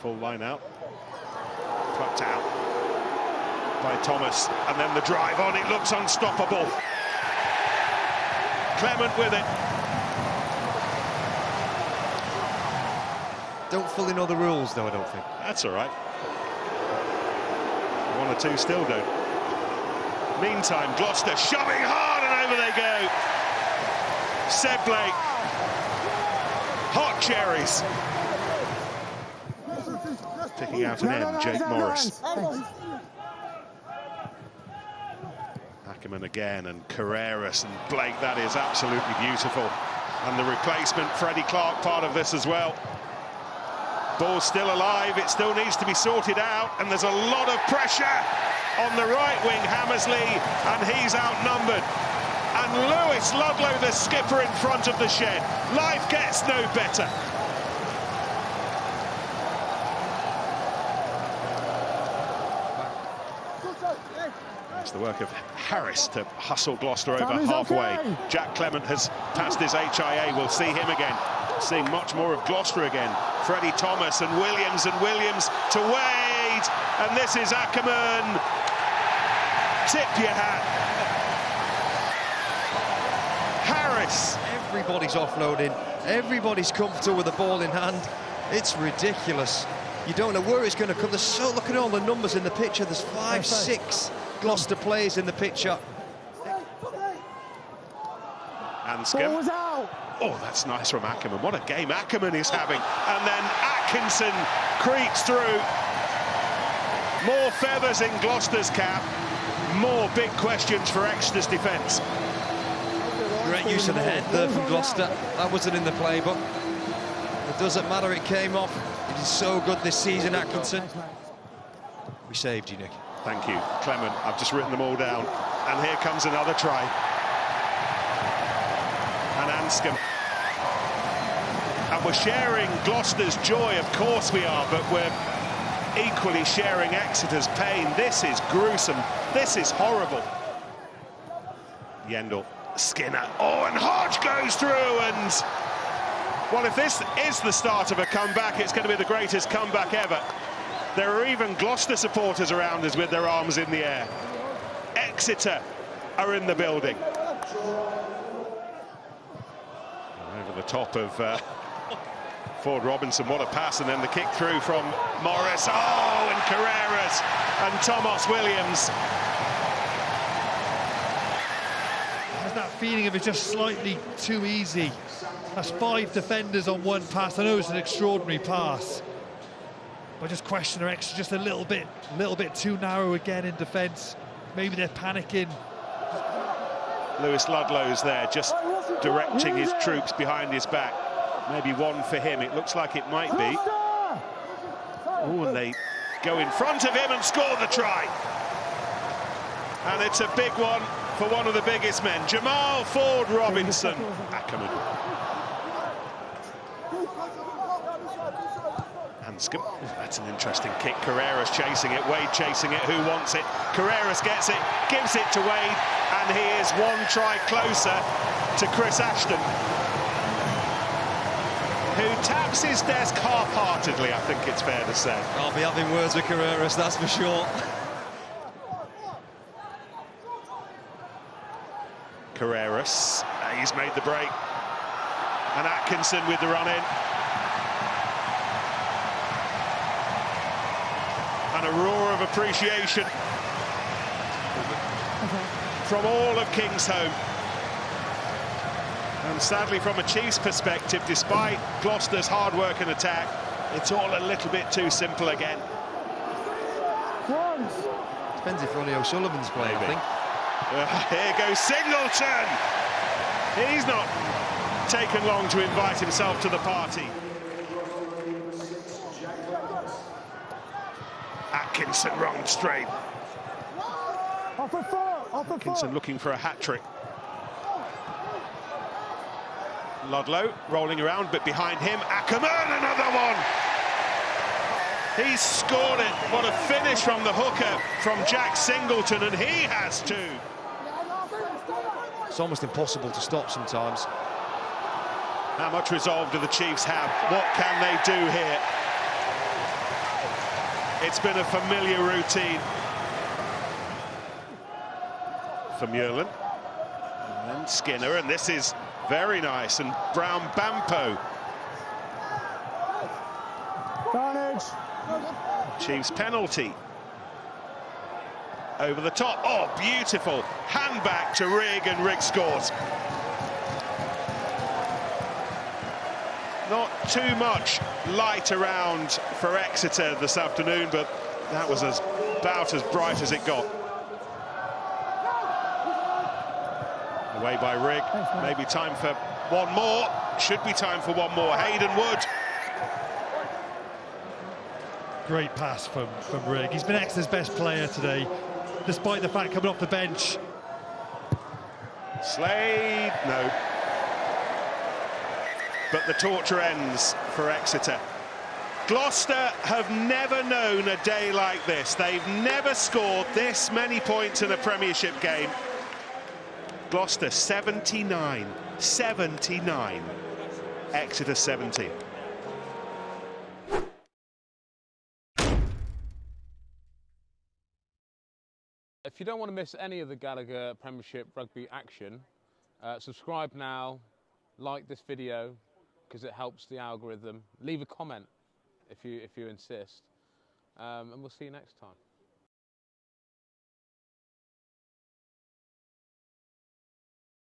full line out. Plucked out by Thomas, and then the drive on, it looks unstoppable. Clement with it. Don't fully know the rules, though, I don't think. That's all right. One or two still do. Meantime, Gloucester shoving hard, and over they go. Seb Blake. Hot cherries. Picking out an M, Jake Morris. Ackerman again, and Carreras and Blake. That is absolutely beautiful. And the replacement, Freddie Clark, part of this as well. Ball's still alive, it still needs to be sorted out, and there's a lot of pressure on the right wing, Hammersley, and he's outnumbered. And Lewis Ludlow, the skipper, in front of the shed. Life gets no better. It's the work of Harris to hustle Gloucester over halfway. Okay. Jack Clement has passed his HIA. We'll see him again. Seeing much more of Gloucester again. Freddie Thomas and Williams to Wade. And this is Ackerman. Tip your hat. Harris. Everybody's offloading. Everybody's comfortable with the ball in hand. It's ridiculous. You don't know where it's going to come. Look at all the numbers in the picture. There's 5, 6 Gloucester players in the picture. Anscombe. Oh, that's nice from Ackerman. What a game Ackerman is having. And then Atkinson creeps through. More feathers in Gloucester's cap. More big questions for Exeter's defence. Great use of the head there from Gloucester. That wasn't in the playbook. It doesn't matter, it came off. It is so good this season, Atkinson. We saved you, Nick. Thank you, Clement. I've just written them all down. And here comes another try. And Anscombe. And we're sharing Gloucester's joy, of course we are, but we're equally sharing Exeter's pain. This is gruesome. This is horrible. Yendall, Skinner. Oh, and Hodge goes through, and well, if this is the start of a comeback, it's going to be the greatest comeback ever. There are even Gloucester supporters around us with their arms in the air. Exeter are in the building. Over the top of Ford Robinson, what a pass, and then the kick through from Morris. Oh, and Carreras and Thomas Williams. Has that feeling of it's just slightly too easy. That's 5 defenders on one pass. I know it's an extraordinary pass, but just question their Exeter just a little bit too narrow again in defence. Maybe they're panicking. Lewis Ludlow's there, just directing his troops behind his back. Maybe one for him, it looks like it might be. Oh, and they go in front of him and score the try. And it's a big one for one of the biggest men, Jamal Ford Robinson. Ackerman. Anscombe. That's an interesting kick. Carreras chasing it, Wade chasing it. Who wants it? Carreras gets it, gives it to Wade, and he is one try closer to Chris Ashton, who taps his desk half-heartedly, I think it's fair to say. I'll be having words with Carreras, that's for sure. Carreras, he's made the break. And Atkinson with the run-in. And a roar of appreciation from all of Kingsholm. And sadly, from a Chiefs perspective, despite Gloucester's hard work and attack, it's all a little bit too simple again. Depends if Ronnie O'Sullivan's playing, I think. Here goes Singleton. He's not taken long to invite himself to the party. Atkinson wrong straight. Atkinson looking for a hat-trick. Ludlow rolling around, but behind him, Ackerman, another one! He's scored it. What a finish from the hooker from Jack Singleton, and he has two. It's almost impossible to stop sometimes. How much resolve do the Chiefs have? What can they do here? It's been a familiar routine for Muirland. And then Skinner, and this is very nice, and Brown Bampo. Chiefs penalty. Over the top. Oh, beautiful. Hand back to Rigg, and Rigg scores. Not too much light around for Exeter this afternoon, but that was about as bright as it got. Away by Rigg. Maybe time for one more. Should be time for one more. Hayden Wood. Great pass from Rigg. He's been Exeter's best player today, despite the fact coming off the bench. Slade, no. But the torture ends for Exeter. Gloucester have never known a day like this. They've never scored this many points in a Premiership game. Gloucester 79, 79. Exeter 70. If you don't want to miss any of the Gallagher Premiership Rugby action, subscribe now, like this video because it helps the algorithm. Leave a comment if you insist, and we'll see you next time.